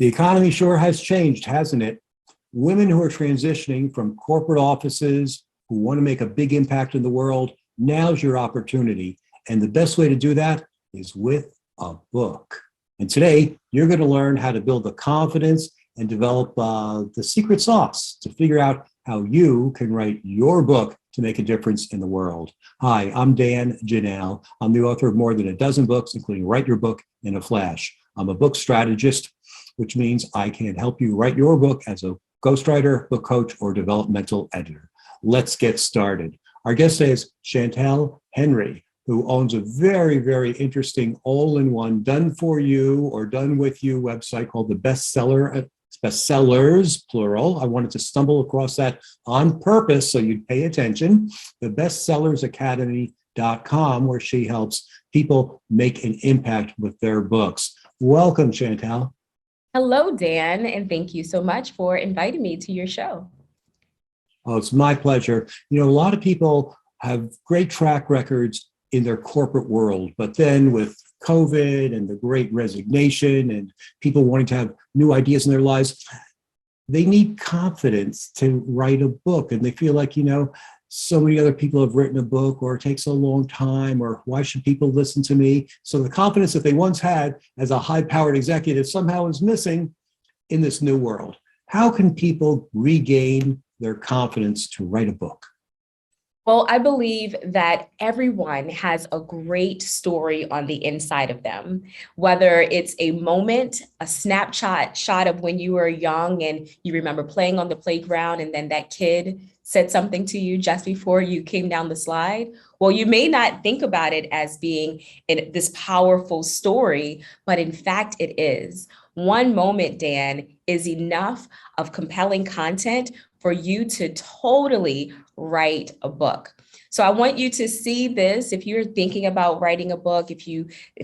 The economy sure has changed, hasn't it? Women who are transitioning from corporate offices, who want to make a big impact in the world, now's your opportunity. And the best way to do that is with a book. And today, you're going to learn how to build the confidence and develop the secret sauce to figure out how you can write your book to make a difference in the world. Hi, I'm Dan Janelle. I'm the author of more than a dozen books, including Write Your Book in a Flash. I'm a book strategist, which means I can help you write your book as a ghostwriter, book coach, or developmental editor. Let's get started. Our guest today is Chantel Henry, who owns a very, very interesting all-in-one done for you or done with you website called the Bestsellers, plural. I wanted to stumble across that on purpose so you'd pay attention. The bestsellersacademy.com, where she helps people make an impact with their books. Welcome, Chantel. Hello, Dan, and thank you so much for inviting me to your show. Oh, it's my pleasure. You know, a lot of people have great track records in their corporate world, but then with COVID and the great resignation and people wanting to have new ideas in their lives, they need confidence to write a book. And they feel like, you know, so many other people have written a book, or it takes a long time, or why should people listen to me? So the confidence that they once had as a high-powered executive somehow is missing in this new world. How can people regain their confidence to write a book? Well, I believe that everyone has a great story on the inside of them, whether it's a moment, a snapshot of when you were young and you remember playing on the playground and then that kid said something to you just before you came down the slide. Well, you may not think about it as being this powerful story, but in fact it is. One moment, Dan, is enough of compelling content for you to totally write a book. So I want you to see this. If you're thinking about writing a book, if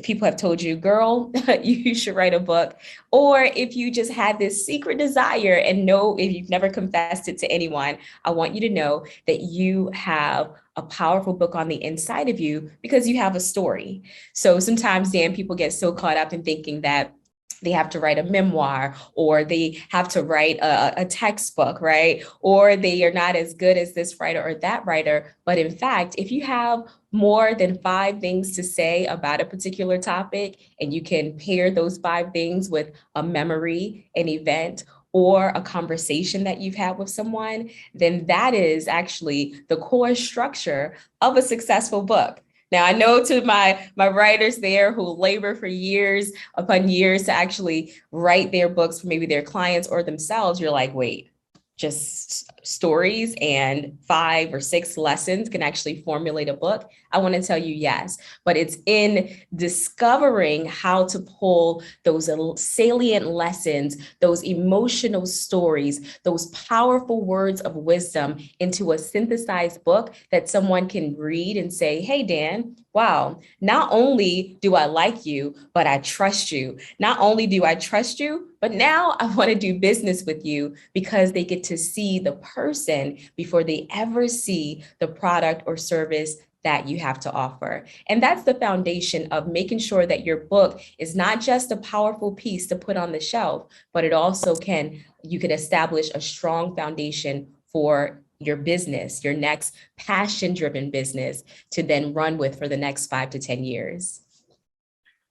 people have told you, girl, you should write a book, or if you just had this secret desire and know if you've never confessed it to anyone, I want you to know that you have a powerful book on the inside of you because you have a story. So sometimes, Dan, people get so caught up in thinking that they have to write a memoir, or they have to write a textbook, right? Or they are not as good as this writer or that writer. But in fact, if you have more than 5 things to say about a particular topic, and you can pair those 5 things with a memory, an event, or a conversation that you've had with someone, then that is actually the core structure of a successful book. Now, I know to my writers there who labor for years upon years to actually write their books for maybe their clients or themselves, you're like, wait, just stories and 5 or 6 lessons can actually formulate a book? I want to tell you yes, but it's in discovering how to pull those salient lessons, those emotional stories, those powerful words of wisdom into a synthesized book that someone can read and say, hey, Dan, wow, not only do I like you, but I trust you. Not only do I trust you, but now I want to do business with you, because they get to see the person before they ever see the product or service that you have to offer. And that's the foundation of making sure that your book is not just a powerful piece to put on the shelf, but it also you can establish a strong foundation for your business, your next passion-driven business to then run with for the next 5 to 10 years.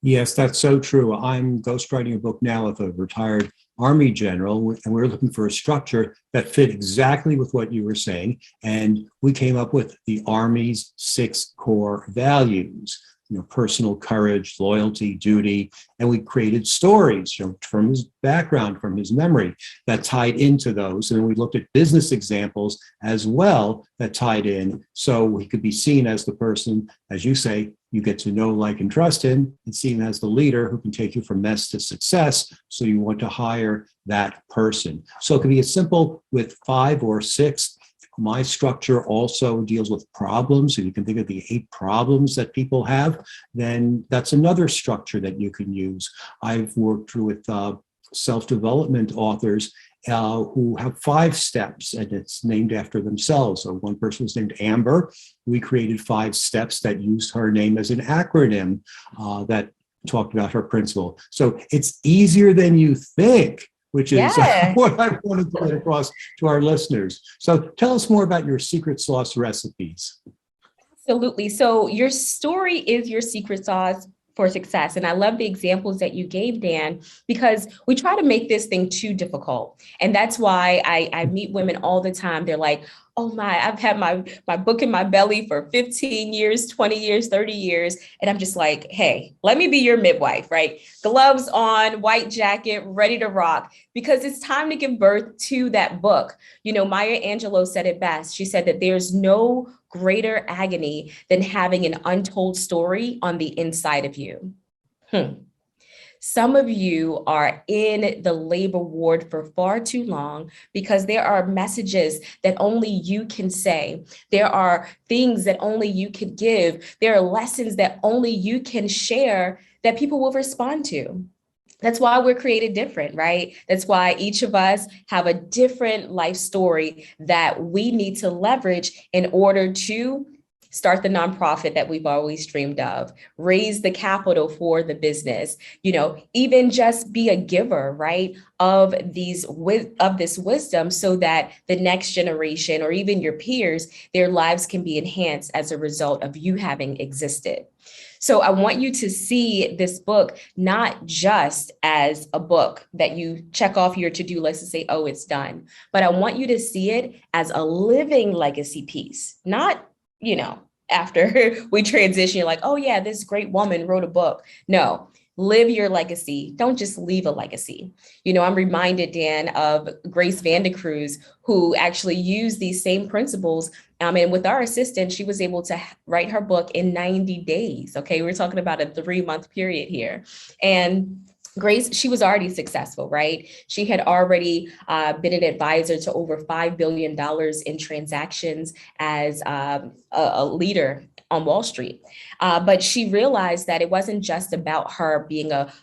Yes, that's so true. I'm ghostwriting a book now with a retired Army general, and we're looking for a structure that fit exactly with what you were saying. And we came up with the Army's 6 core values, you know, personal courage, loyalty, duty, and we created stories, you know, from his background, from his memory that tied into those. And we looked at business examples as well that tied in, so he could be seen as the person, as you say, you get to know, like, and trust him, and see him as the leader who can take you from mess to success. So you want to hire that person. So it can be as simple with 5 or 6. My structure also deals with problems. If you can think of the 8 problems that people have, then that's another structure that you can use. I've worked with self-development authors who have 5 steps, and it's named after themselves. So one person was named Amber. We created 5 steps that used her name as an acronym that talked about her principle. So it's easier than you think, which is Yeah. what I wanted to get across to our listeners. So tell us more about your secret sauce recipes. Absolutely. So your story is your secret sauce for success. And I love the examples that you gave, Dan, because we try to make this thing too difficult. And that's why I meet women all the time. They're like, oh my, I've had my book in my belly for 15 years, 20 years, 30 years. And I'm just like, hey, let me be your midwife, right? Gloves on, white jacket, ready to rock, because it's time to give birth to that book. You know, Maya Angelou said it best. She said that there's no greater agony than having an untold story on the inside of you. Some of you are in the labor ward for far too long because there are messages that only you can say. There are things that only you could give. There are lessons that only you can share that people will respond to. That's why we're created different, right? That's why each of us have a different life story that we need to leverage in order to start the nonprofit that we've always dreamed of, raise the capital for the business, you know, even just be a giver, right, of this wisdom so that the next generation or even your peers, their lives can be enhanced as a result of you having existed. So I want you to see this book not just as a book that you check off your to-do list and say, oh, it's done, but I want you to see it as a living legacy piece, not, you know, after we transition, you're like, oh yeah, this great woman wrote a book. No, live your legacy. Don't just leave a legacy. You know, I'm reminded, Dan, of Grace Vandecruz, who actually used these same principles. And with our assistant, she was able to write her book in 90 days. Okay, we're talking about a 3-month period here. And Grace, she was already successful, right? She had already been an advisor to over $5 billion in transactions as a leader on Wall Street. But she realized that it wasn't just about her being a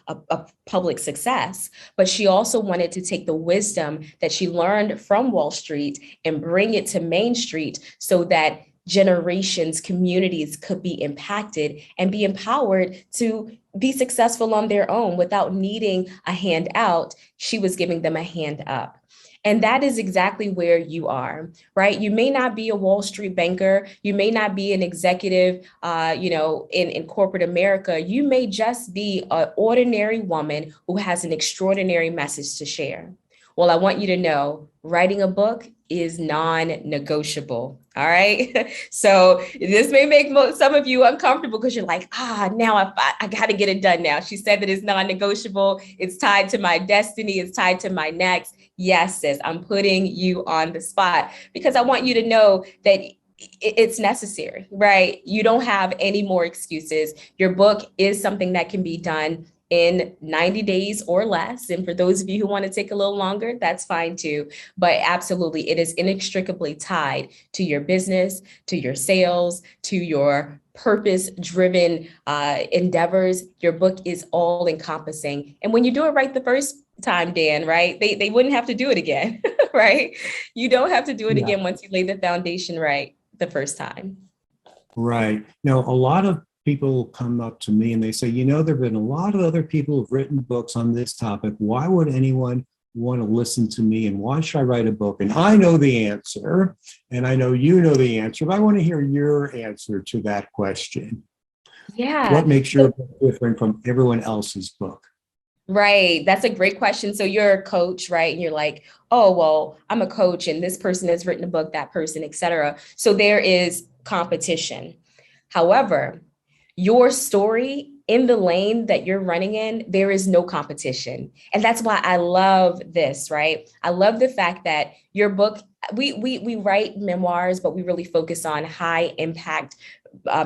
public success, but she also wanted to take the wisdom that she learned from Wall Street and bring it to Main Street so that generations, communities could be impacted and be empowered to be successful on their own without needing a hand out. She was giving them a hand up. And that is exactly where you are, right? You may not be a Wall Street banker. You may not be an executive, in corporate America. You may just be an ordinary woman who has an extraordinary message to share. Well, I want you to know writing a book is non-negotiable. All right. So this may make some of you uncomfortable because you're like, now I got to get it done now. She said that it's non-negotiable. It's tied to my destiny. It's tied to my next. Yes, sis, I'm putting you on the spot because I want you to know that it's necessary, right? You don't have any more excuses. Your book is something that can be done in 90 days or less. And for those of you who want to take a little longer, that's fine too. But absolutely, it is inextricably tied to your business, to your sales, to your purpose-driven endeavors. Your book is all encompassing. And when you do it right the first time, Dan, right, they wouldn't have to do it again, right? You don't have to do it again once you lay the foundation right the first time. Right. Now, a lot of people come up to me and they say, there have been a lot of other people who've written books on this topic. Why would anyone want to listen to me? And why should I write a book? And I know the answer, and I know you know the answer, but I want to hear your answer to that question. Yeah. What makes your book different from everyone else's book? Right. That's a great question. So you're a coach, right? And you're like, oh, well, I'm a coach and this person has written a book, that person, et cetera. So there is competition. However, your story in the lane that you're running in, there is no competition. And that's why I love this, right? I love the fact that your book, we write memoirs, but we really focus on high impact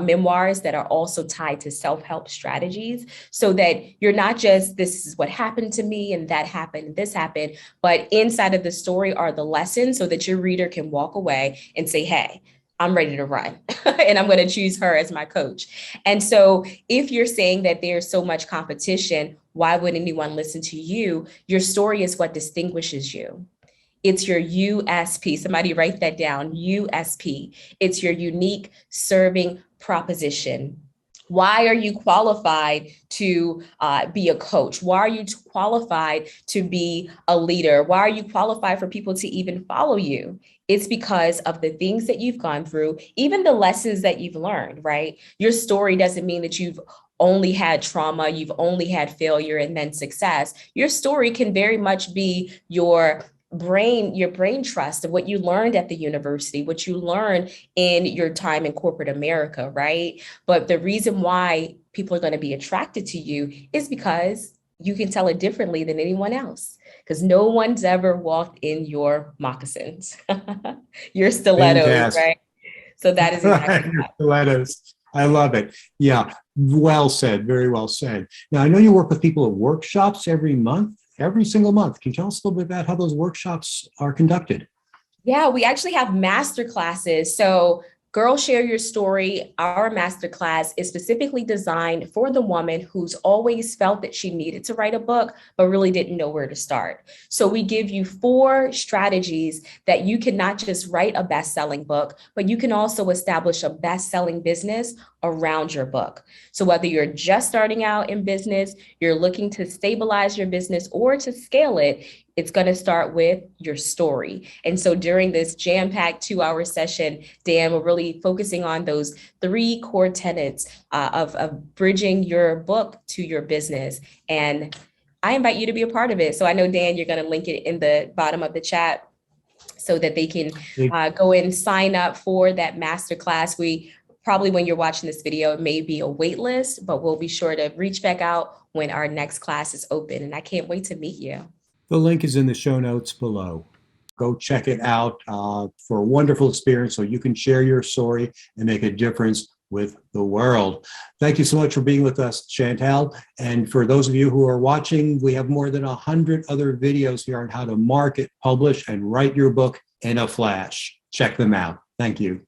memoirs that are also tied to self-help strategies so that you're not just, this is what happened to me and that happened, this happened, but inside of the story are the lessons so that your reader can walk away and say, hey, I'm ready to run and I'm going to choose her as my coach. And so if you're saying that there's so much competition, why would anyone listen to you? Your story is what distinguishes you. It's your USP. Somebody write that down, USP. It's your unique serving proposition. Why are you qualified to be a coach? Why are you qualified to be a leader? Why are you qualified for people to even follow you? It's because of the things that you've gone through, even the lessons that you've learned, right? Your story doesn't mean that you've only had trauma, you've only had failure and then success. Your story can very much be your brain trust of what you learned at the university, what you learned in your time in corporate America, right? But the reason why people are going to be attracted to you is because you can tell it differently than anyone else. Because no one's ever walked in your moccasins, your stilettos, Fantastic. right? So that is exactly Your stilettos. I love it. Yeah, well said. Very well said. Now, I know you work with people at workshops every month, every single month. Can you tell us a little bit about how those workshops are conducted? Yeah, we actually have master classes. So, Girl Share Your Story, our master class is specifically designed for the woman who's always felt that she needed to write a book, but really didn't know where to start. So, we give you 4 strategies that you can not just write a best selling book, but you can also establish a best selling business around your book. So, whether you're just starting out in business, you're looking to stabilize your business or to scale it, it's going to start with your story. And so during this jam-packed 2-hour session, Dan, we're really focusing on those 3 core tenets of bridging your book to your business. And I invite you to be a part of it. So I know, Dan, you're going to link it in the bottom of the chat so that they can go and sign up for that masterclass. We probably, when you're watching this video, it may be a wait list, but we'll be sure to reach back out when our next class is open. And I can't wait to meet you. The link is in the show notes below. Go check it out for a wonderful experience so you can share your story and make a difference with the world. Thank you so much for being with us, Chantel. And for those of you who are watching, we have more than 100 other videos here on how to market, publish, and write your book in a flash. Check them out. Thank you.